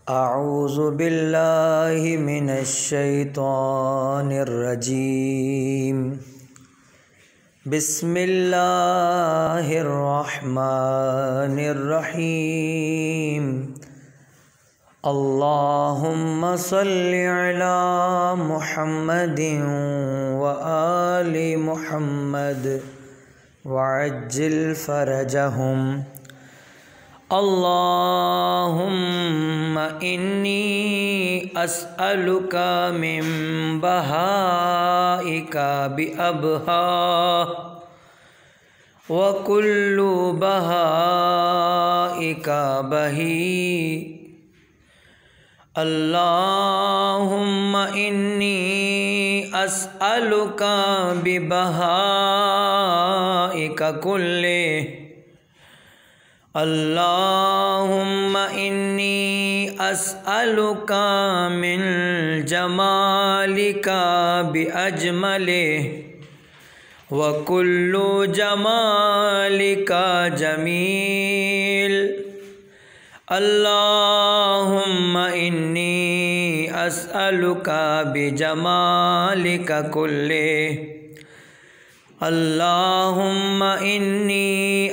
अऊज़ु बिल्लाहि मिनश्शैतानिर्रजीम। बिस्मिल्लाहिर्रहमानिर्रहीम। अल्लाहुम्मा सल्लि अला मुहम्मदिन व आलि मुहम्मद वअज्जिल फरजहुम। अल्लाहुम्मा इन्नी अस्अलुका मिन बहाइका बिअबहा व कुल्लु बहाइका बही। अल्लाहुम्मा इन्नी अस्अलुका बिबहाइका कुल्ले। अल्लाहुम्मा इन्नी अस्अलुका मिन जमालिका बिअजमले व कुल्लु जमालिका जमील। अल्लाहुम्मा इन्नी अस्अलुका बिजमालिका कुल्ले। अल्लाहुम्मा इन्नी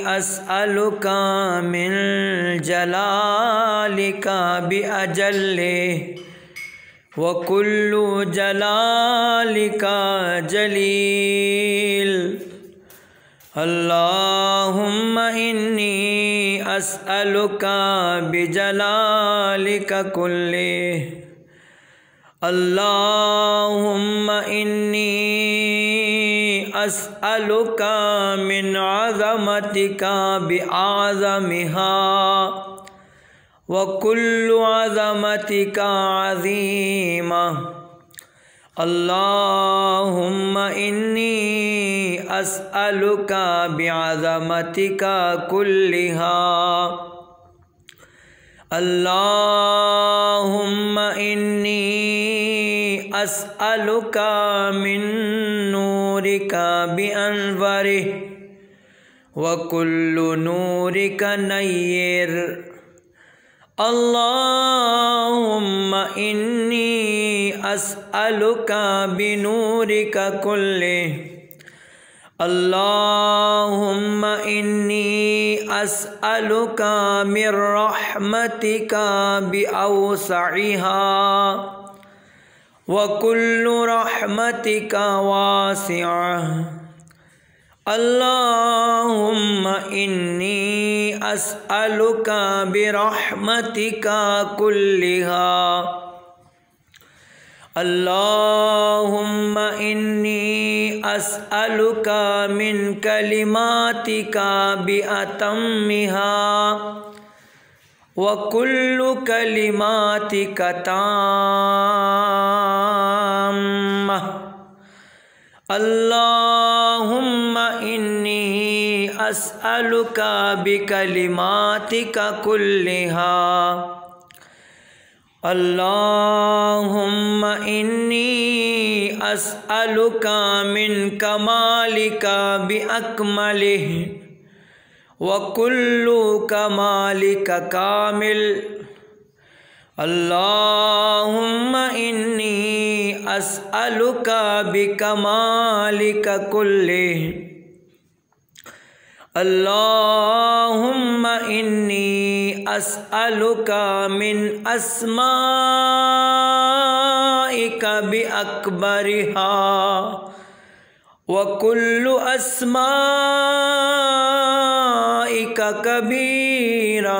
अस्अलुका मिन जलालिका बिअजल्ले व कुल्लु जलालिका जलील। अल्लाहुम्मा इन्नी अस्अलुका बिजलालिका कुल्ले। अल्लाहुम्मा इन्नी अस्अलुका मिन अज़मतिका बिआज़मिहा व कुल्लु अज़मतिका अज़ीमा। अल्लाहुम्मा इन्नी अस्अलुका बिअज़मतिका कुल्लिहा। अल्लाहुम्मा इन्नी अस्अलुका मिन नूरिका बिअनवरिह व कुल्लु नूरिका नय्यिर। अल्लाहुम्मा इन्नी अस्अलुका बिनूरिका कुल्लिह। अल्लाहुम्मा इन्नी अस्अलुका मिर रहमतिका बिअवसइहा व कुल्लु रहमतिका वासिअह। अल्लाहुम्मा इन्नी अस्अलुका बिरहमतिका कुल्लिहा। अल्लाहुम्मा इन्नी अस्अलुका मिन कलिमातिका बिअतम्मिहा व कुल्लु कलिमातिका ताम्मा। अल्लाहुम्मा इन्नी अस्अलुका बिकलिमातिका कुल्लिहा। अल्लाहुम्मा इन्नी अस्अलुका मिन कमालिका बिअकमलिह व कुल्लु कमालिका कामिल। अल्लाहुम्मा इन्नी अस्अलुका बिकमालिका कुल्लिह। अल्लाहुम्मा इन्नी अस्अलुका मिन अस्माइका बिअकबरिहा व कुल्लु अस्माइका कबीरा।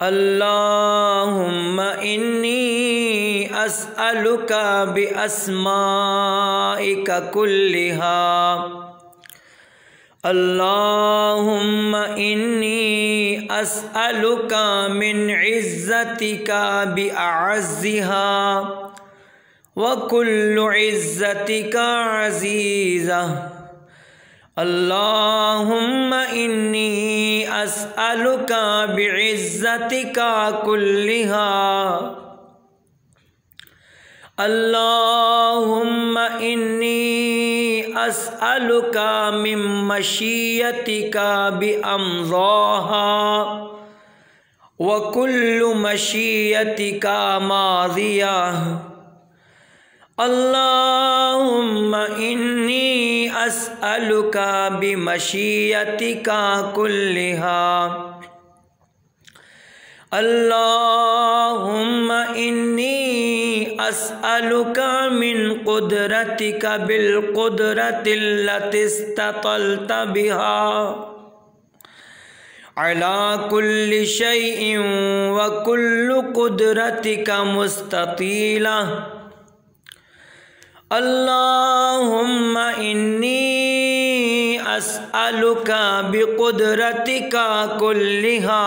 अल्लाहुम्मा इन्नी अस्अलुका बिअस्माइका कुल्लिहा। अल्लाहुम्मा इन्नी अस्अलुका मिन इज़्ज़तिका बिअअज़्ज़िहा व कुल्लु इज़्ज़तिका अज़ीज़ा। अल्लाहुम्मा इन्नी अस्अलुका बिइज़्ज़तिका कुल्लिहा। अल्लाहुम्मा इन्नी अस्अलुका मिन मशीयतिका बिअमज़ाहा व कुल्लु मशीयतिका मादिया। अल्लाहुम्मा इन्नी अस्अलुका बिमशीयतिका कुल्लिहा। अल्लाहुम्मा इन्नी अस्अलुका मिन कुदरतिका बिल कुदरतिल्लति इस्ततल्त बिहा अला कुल्लि शैइन व कुल्लु कुदरतिका मुस्ततीला। अल्लाहुम्मा इन्नी अस्अलुका बिकुदरतिका कुल्लिहा।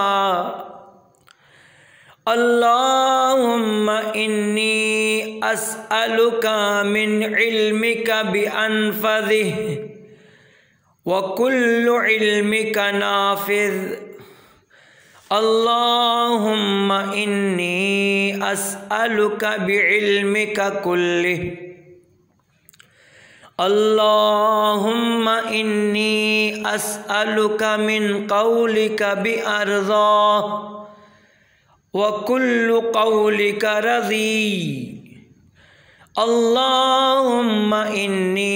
अल्लाहुम्मा इन्नी अस्अलुका मिन इल्मिका बिअनफज़िहि व कुल्लु इल्मिका नाफ़िज़। अल्लाहुम्मा इन्नी अस्अलुका बिइल्मिका कुल्लिहि। अल्लाहुम्मा इन्नी अस्अलुका मिन क़ौलिका बिअर्ज़ा व कुल्लु क़ौलिका रज़ी। अल्लाहुम्मा इन्नी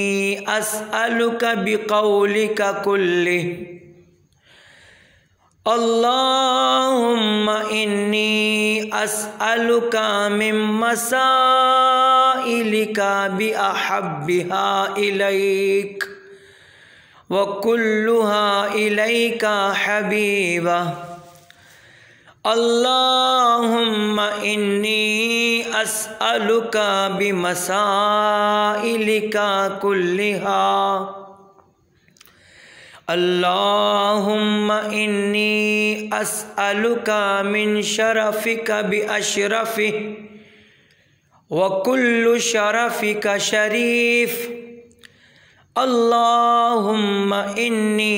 अस्अलुका बिक़ौलिका कुल्लिहि। अल्लाहुम्मा इन्नी अस्अलुका मिन मसाइलिका बिअहब्बिहा इलैक व कुल्लुहा इलैका हबीबा। अल्लाहुम्मा इन्नी अस्अलुका बिमसाइलिका कुल्लिहा। अल्लाहुम्मा इन्नी अस्अलुका मिन शरफिका बिअशरफिहि व कुल्लु शरफिका शरीफ। अल्लाहुम्मा इन्नी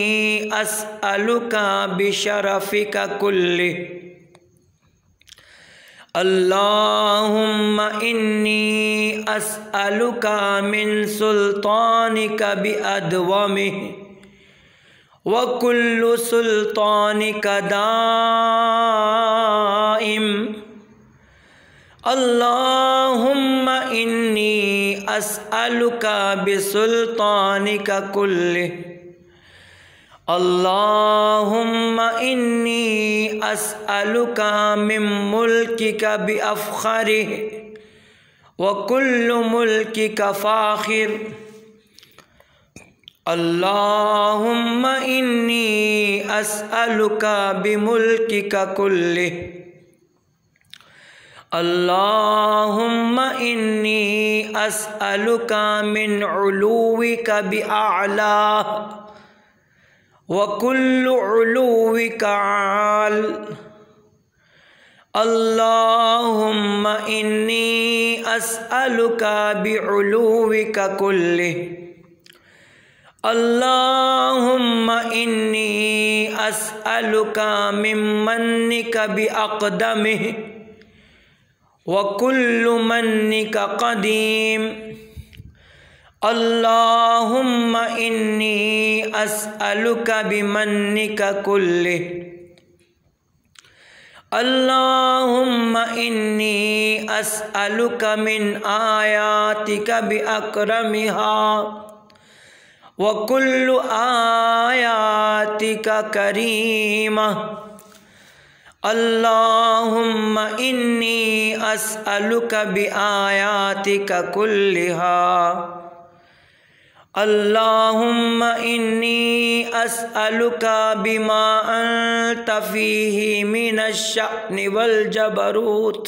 अस्अलुका बिशरफिका कुल्लिहि। अल्लाहुम्मा इन्नी अस्अलुका मिन सुल्तानिका बिअदवमिहि व कुल्लु सुल्तानिका दाइम। अल्लाहुम्मा इन्नी अस्अलुका बिसुल्तानिका कुल्लिहि। अल्लाहुम्मा इन्नी अस्अलुका मिन मुल्किका बिअफ़ख़रिहि व कुल्लु मुल्किका फ़ाख़िर। अल्लाहुम्मा इन्नी अस्अलुका बिमुल्किका कुल्लिहि। अल्लाहुम्मा इन्नी अस्अलुका मिन उलूविका बिअअला व कुल्लु उलूविका आल। अल्लाहुम्मा इन्नी अस्अलुका बिउलूविका कुल्लिहि। अल्लाहुम्मा इन्नी अस्अलुका मिम्मन्निका बिअक़दमिहि व कुल्लु मन्निका क़दीम। अल्लाहुम्मा इन्नी अस्अलुका बिमन्निका कुल्लिहि। अल्लाहुम्मा इन्नी अस्अलुका मिन आयातिका बिअकरमिहा व कुल्लु आयातिका करीमा। अल्लाहुम्मा इन्नी अस्अलुका बिआयातिका कुल्लिहा। अल्लाहुम्मा इन्नी अस्अलुका बिमा अंत फीही मिनश्शअनि वल जबरूत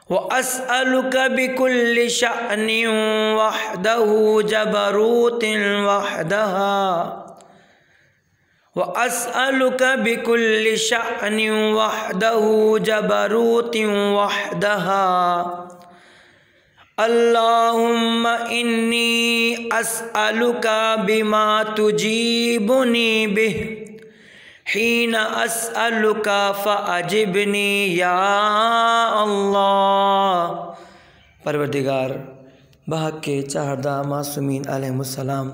व अस्अलुका बिकुल्लि शअनिन वहदहु जबरूतिन वहदहा व अस्अलुका बिकुल्लि शअनिन वहदहु जबरूतिन वहदहा। अल्लाहुम्मा इन्नी अस्अलुका बिमा तुजीबुनी बिह हीना अस्अलुका फ़अजिबनी या अल्लाह। परवरदिगार बहक के चाहरदा मासूमीन अलैहिमुस्सलाम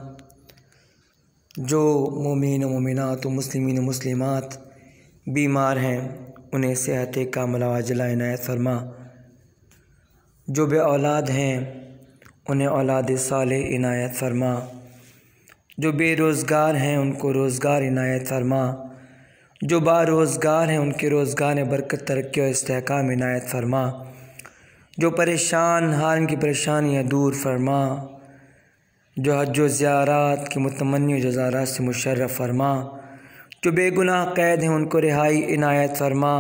जो मोमिन मुमिनात मुस्लिमीन मुस्लिमात बीमार हैं उन्हें सेहत कामिला वाजिला इनायत फरमा। जो बे औलाद हैं उन्हें औलाद सालेह इनायत फरमा। जो बेरोज़गार हैं उनको रोज़गार इनायत फरमा। जो बारोज़गार हैं उनके रोज़गार में बरकत, तरक्की और इस्तेहकाम इनायत फरमा। जो परेशान हाल उनकी परेशानियाँ दूर फरमा। जो हज व ज़ियारत की मुतमन्नी जज़ारात से मुशर्रफ़ फरमा। जो बेगुनाह कैद हैं उनको रिहाई इनायत फरमा।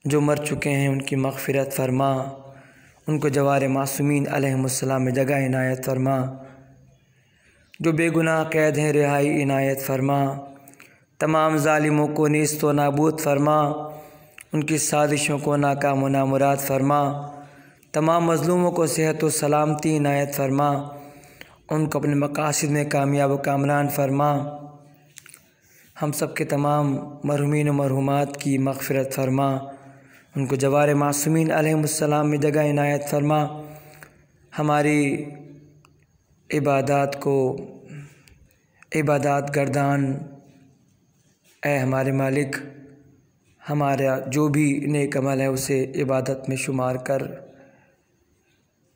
जो मर चुके हैं उनकी मग़फ़िरत फरमा। उनको जवार मासूमीन अलैहिमुस्सलाम में जगह इनायत फरमा। जो बेगुनाह कैद हैं रिहाई इनायत फरमा। तमाम ज़ालिमों को नीस्त व नाबूद फरमा। उनकी साजिशों को नाकाम व नामुराद फरमा। तमाम मज़लूमों को सेहत व सलामती इनायत फरमा। उनको अपने मक़ासिद में कामयाब व कामरान फरमा। हम सब के तमाम मरहुमीन व मरहुमात की मग़फ़िरत फरमा। उनको जवार मासूमीन अलैहिमुस्सलाम में जगह इनायत फरमा। हमारी इबादत को इबादत गर्दान ए हमारे मालिक, हमारा जो भी नेक अमल है उसे इबादत में शुमार कर।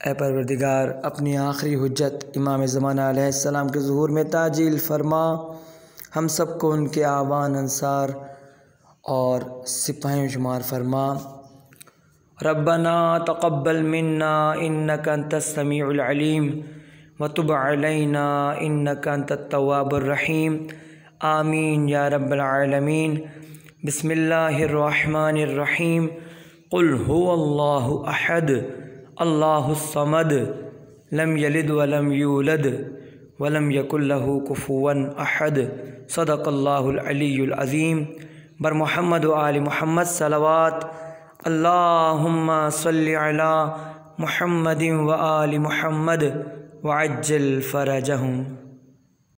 ए परवरदिगार, अपनी आखिरी हुज्जत इमाम ज़माना अलैहिस्सलाम के ज़ुहूर में ताजील फरमा। हम सब को उनके आवान, अंसार और सिपाहियों में शुमार फरमा। रब्बना तक़ब्बल मिन्ना इन्नका अंतस समीउल अलीम व तुब अलैना इन्नका अंतत तव्वाबुर रहीम। आमीन या रब्बल आलमीन। बिस्मिल्लाहिर रहमानिर रहीम। कुल हुवल्लाहु अहद अल्लाहुस समद लम यलिद वलम यूलद वलम यकुल लहू कुफुवन अहद। सदक़ल्लाहुल अलीयुल अज़ीम। बर मुहम्मद व आलि मुहम्मद सलवात। अल्लाहुम्मा सल्लि अला मुहम्मदिन व आलि मुहम्मद व अज्जिल फ़रजहुम।